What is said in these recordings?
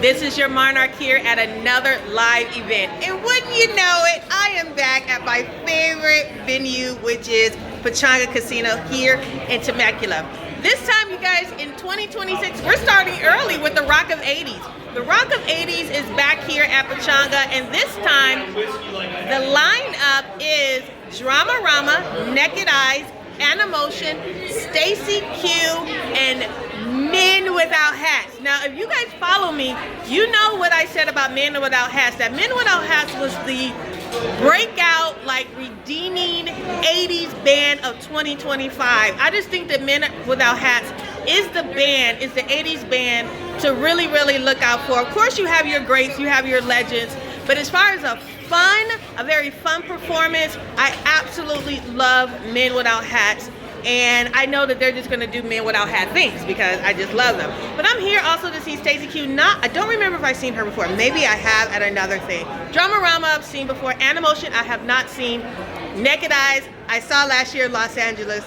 This is your Monarch here at another live event. And wouldn't you know it, I am back at my favorite venue, which is Pechanga Casino here in Temecula. This time, you guys, in 2026, we're starting early with the Rock of 80s. The Rock of 80s is back here at Pechanga, and this time, the lineup is Drama Rama, Naked Eyes, Animotion, Stacy Q, and Men Without Hats. Now, if you guys follow me, you know what I said about Men Without Hats, that Men Without Hats was the breakout, like, redeeming 80s band of 2025. I just think that Men Without Hats is the band, is the 80s band to really, really look out for. Of course, you have your greats, you have your legends, but as far as a very fun performance, I absolutely love Men Without Hats. And I know that they're just going to do Men Without Hat things because I just love them. But I'm here also to see Stacy Q. I don't remember if I've seen her before. Maybe I have at another thing. Drama Rama I've seen before. Animotion I have not seen. Naked Eyes I saw last year in Los Angeles.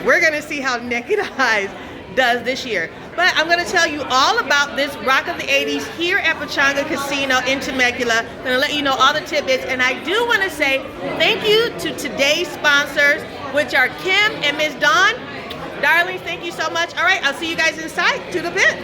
We're going to see how Naked Eyes does this year. But I'm going to tell you all about this Rock of the 80s here at Pechanga Casino in Temecula. I'm going to let you know all the tidbits. And I do want to say thank you to today's sponsors, which are Kim and Miss Dawn. Darlings, thank you so much. All right, I'll see you guys inside. To the pit.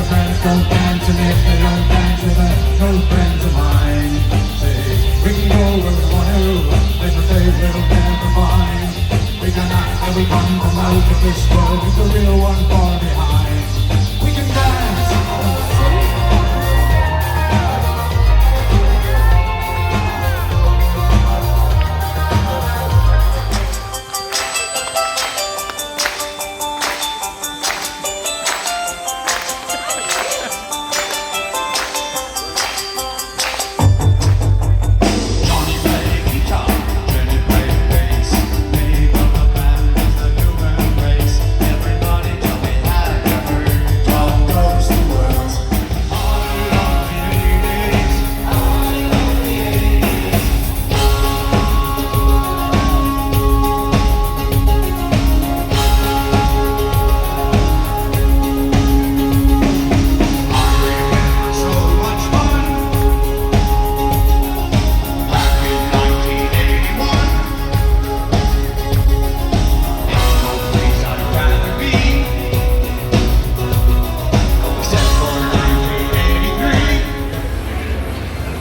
your friends don't dance, and if they don't dance, well they're no friends of mine. Say, we can go where we want to, there's no day we'll never find. We can act that we come from out of this world, it's the real one far behind. We can dance.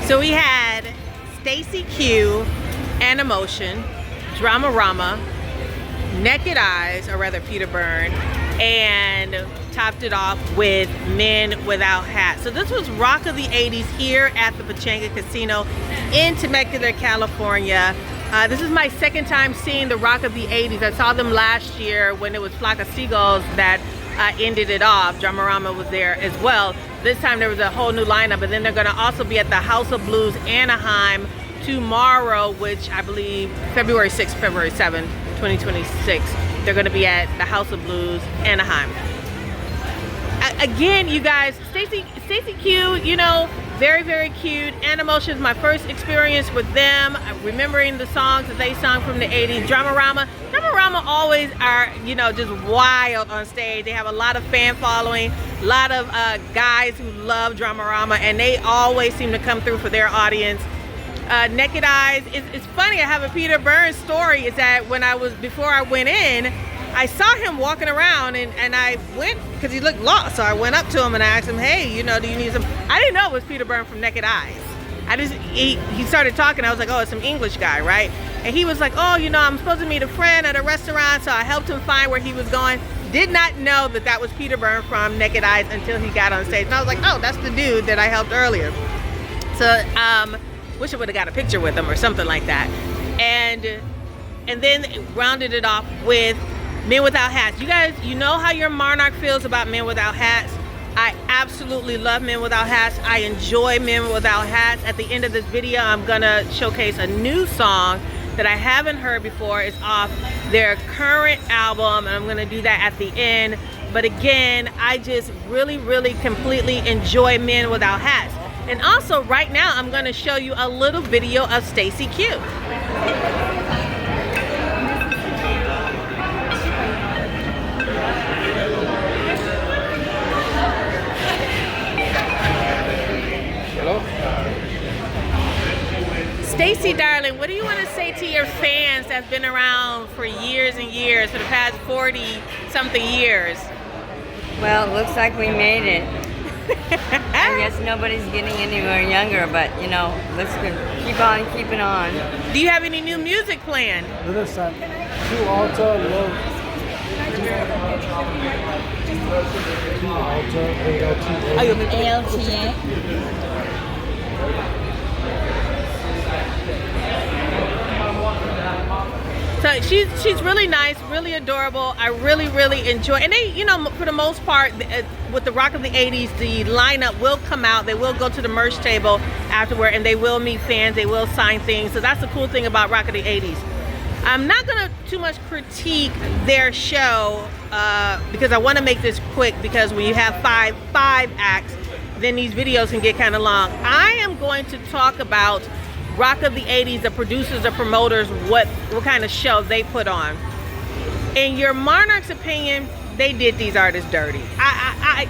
So we had Stacy Q, Animotion, Dramarama, Naked Eyes, or rather Peter Byrne, and topped it off with Men Without Hats. So this was Rock of the 80s here at the Pechanga Casino in Temecula, California. This is my second time seeing the Rock of the 80s. I saw them last year when it was Flock of Seagulls that ended it off. Dramarama was there as well. This time there was a whole new lineup, and then they're gonna also be at the House of Blues Anaheim tomorrow, which I believe February 6th, February 7th, 2026. They're gonna be at the House of Blues Anaheim. Again, you guys, Stacy Q, you know, very, very cute. Animotion is my first experience with them, remembering the songs that they sung from the 80s. Dramarama always are, you know, just wild on stage. They have a lot of fan following, a lot of guys who love Dramarama, and they always seem to come through for their audience. Naked Eyes, it's funny, I have a Peter Byrne story, is that before I went in, I saw him walking around, and I went, because he looked lost, so I went up to him and I asked him, hey, you know, do you need some? I didn't know it was Peter Byrne from Naked Eyes. He started talking, I was like, oh, it's some English guy, right? And he was like, oh, you know, I'm supposed to meet a friend at a restaurant, so I helped him find where he was going. Did not know that was Peter Byrne from Naked Eyes until he got on stage. And I was like, oh, that's the dude that I helped earlier. So, wish I would have got a picture with him or something like that. And then rounded it off with Men Without Hats. You guys, you know how your Monarch feels about Men Without Hats. I absolutely love Men Without Hats. I enjoy Men Without Hats. At the end of this video, I'm gonna showcase a new song that I haven't heard before. It's off their current album, and I'm gonna do that at the end. But again, I just really, really completely enjoy Men Without Hats. And also right now, I'm gonna show you a little video of Stacy Q. Stacy, darling, what do you want to say to your fans that's been around for years and years, for the past 40-something years? Well, it looks like we made it. I guess nobody's getting anywhere younger, but, you know, let's keep on keeping on. Do you have any new music planned? Listen, Two Alta, love. ALTA. So she's really nice, really adorable. I really, really enjoy, and they, you know, for the most part, with the Rock of the 80s, the lineup will come out. They will go to the merch table afterward, and they will meet fans. They will sign things. So that's the cool thing about Rock of the 80s. I'm not gonna too much critique their show because I want to make this quick, because when you have five acts, then these videos can get kind of long. I am going to talk about Rock of the 80s, the producers, the promoters, what kind of show they put on. In your Monarch's opinion, they did these artists dirty. I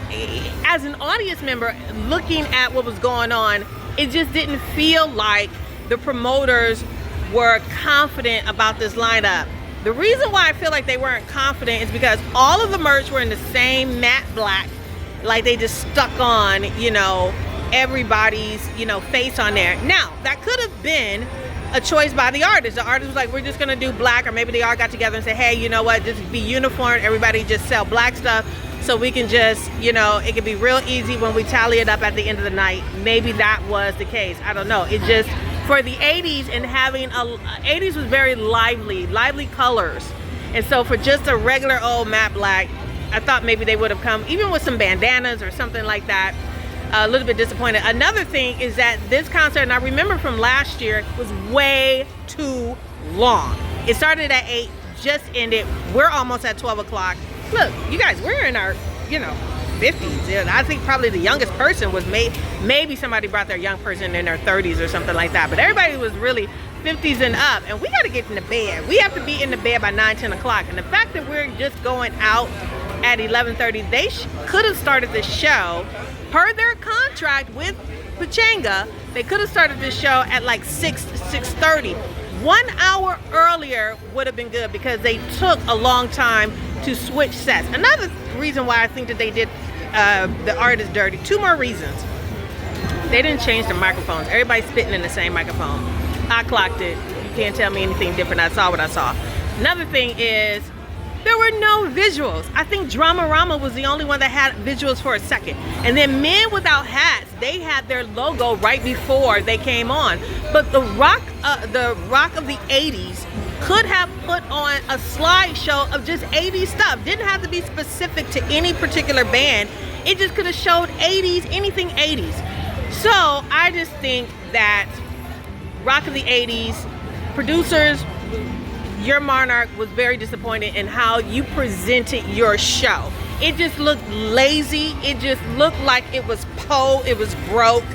as an audience member looking at what was going on, it just didn't feel like the promoters were confident about this lineup. The reason why I feel like they weren't confident is because all of the merch were in the same matte black, like they just stuck on, you know, everybody's, you know, face on there. Now, that could have been a choice by the artist. The artist was like, we're just gonna do black, or maybe they all got together and said, hey, you know what, just be uniform, everybody just sell black stuff, so we can just, you know, it could be real easy when we tally it up at the end of the night. Maybe that was the case. I don't know. It just, for the 80s and having 80s was very lively colors. And so for just a regular old matte black, I thought maybe they would have come, even with some bandanas or something like that. A little bit disappointed. Another thing is that this concert, and I remember from last year, was way too long. It started at 8, just ended. We're almost at 12 o'clock. Look, you guys, we're in our, you know, 50s. And I think probably the youngest person was maybe somebody brought their young person in their 30s or something like that. But everybody was really 50s and up. And we got to get into bed. We have to be in the bed by 9, 10 o'clock. And the fact that we're just going out at 11:30, they could have started the show per their contract with Pechanga. They could have started this show at like 6:30. 1 hour earlier would have been good, because they took a long time to switch sets. Another reason why I think that they did the artist dirty, 2 more reasons. They didn't change the microphones. Everybody's spitting in the same microphone. I clocked it. You can't tell me anything different. I saw what I saw. Another thing is, there were no visuals. I think Dramarama was the only one that had visuals for a second. And then Men Without Hats, they had their logo right before they came on. But the rock of the 80s could have put on a slideshow of just 80s stuff. Didn't have to be specific to any particular band. It just could have showed 80s, anything 80s. So I just think that Rock of the 80s, producers, your Monarch was very disappointed in how you presented your show. It just looked lazy. It just looked like it was it was broke.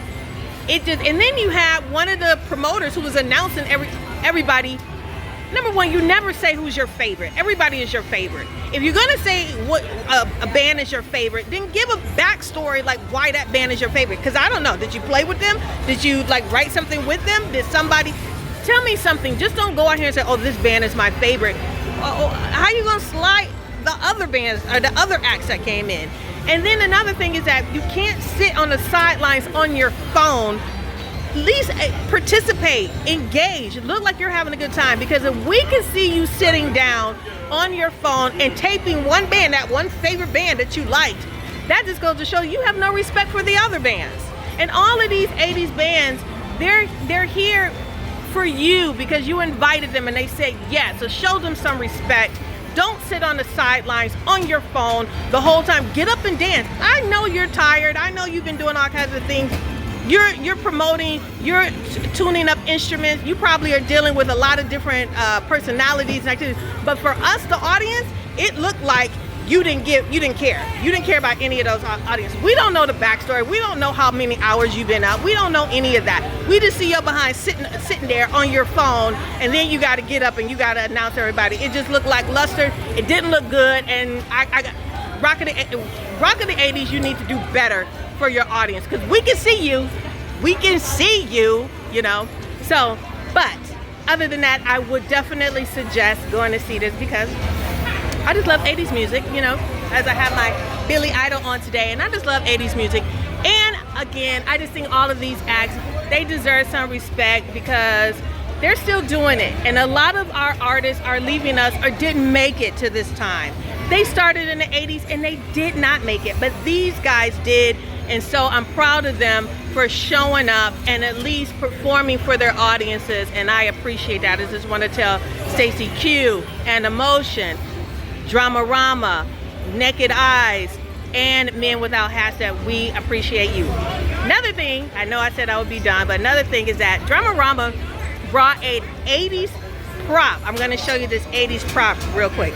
And then you had one of the promoters who was announcing everybody. Number one, you never say who's your favorite. Everybody is your favorite. If you're gonna say what a band is your favorite, then give a backstory, like why that band is your favorite. Because I don't know, did you play with them? Did you like write something with them? Did somebody tell me something? Just don't go out here and say, oh, this band is my favorite. How you gonna slide the other bands or the other acts that came in? And then another thing is that you can't sit on the sidelines on your phone. At least participate, engage, look like you're having a good time. Because if we can see you sitting down on your phone and taping one band, that one favorite band that you liked, that just goes to show you have no respect for the other bands. And all of these 80s bands, they're here for you because you invited them and they said yes. So show them some respect. Don't sit on the sidelines on your phone the whole time. Get up and dance. I know you're tired. I know you've been doing all kinds of things. You're promoting, you're tuning up instruments. You probably are dealing with a lot of different personalities and activities. But for us, the audience, it looked like you didn't care. You didn't care about any of those audience. We don't know the backstory. We don't know how many hours you've been out. We don't know any of that. We just see you behind sitting there on your phone, and then you got to get up and you got to announce everybody. It just looked like luster. It didn't look good. And Rock of the 80s, you need to do better for your audience, because we can see you. We can see you, you know. So, but other than that, I would definitely suggest going to see this, because I just love 80s music, you know, as I have my Billy Idol on today, and I just love 80s music. And again, I just think all of these acts, they deserve some respect because they're still doing it. And a lot of our artists are leaving us or didn't make it to this time. They started in the 80s and they did not make it, but these guys did. And so I'm proud of them for showing up and at least performing for their audiences, and I appreciate that. I just want to tell Stacey Q and Emotion, Dramarama, Naked Eyes, and Men Without Hats that we appreciate you. Another thing, I know I said I would be done, but another thing is that Dramarama brought an 80s prop. I'm going to show you this 80s prop real quick.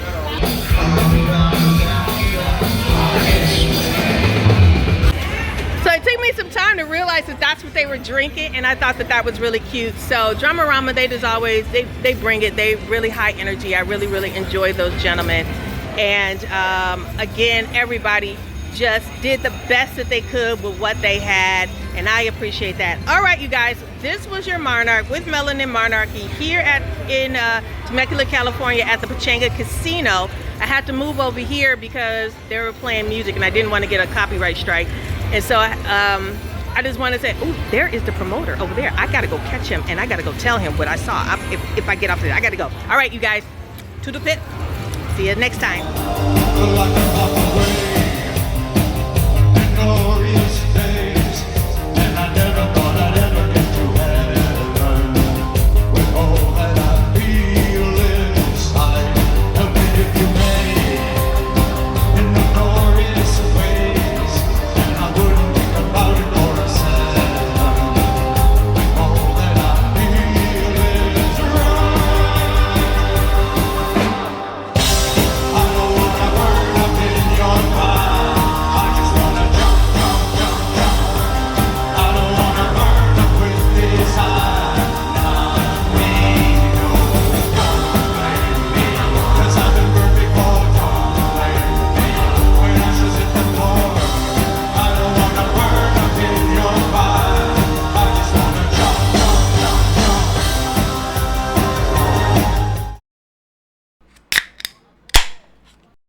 So it took me some time to realize that that's what they were drinking, and I thought that that was really cute. So Dramarama, they just always, they bring it. They really high energy. I really, really enjoy those gentlemen. And again, everybody just did the best that they could with what they had, and I appreciate that. All right, you guys, this was your Monarch with Melanin Monarchy here in Temecula, California at the Pechanga Casino. I had to move over here because they were playing music and I didn't want to get a copyright strike. And so I just want to say, oh, there is the promoter over there. I got to go catch him and I got to go tell him what I saw. If I get off there, I got to go. All right, you guys, to the pit. See you next time. Like a hot wave, and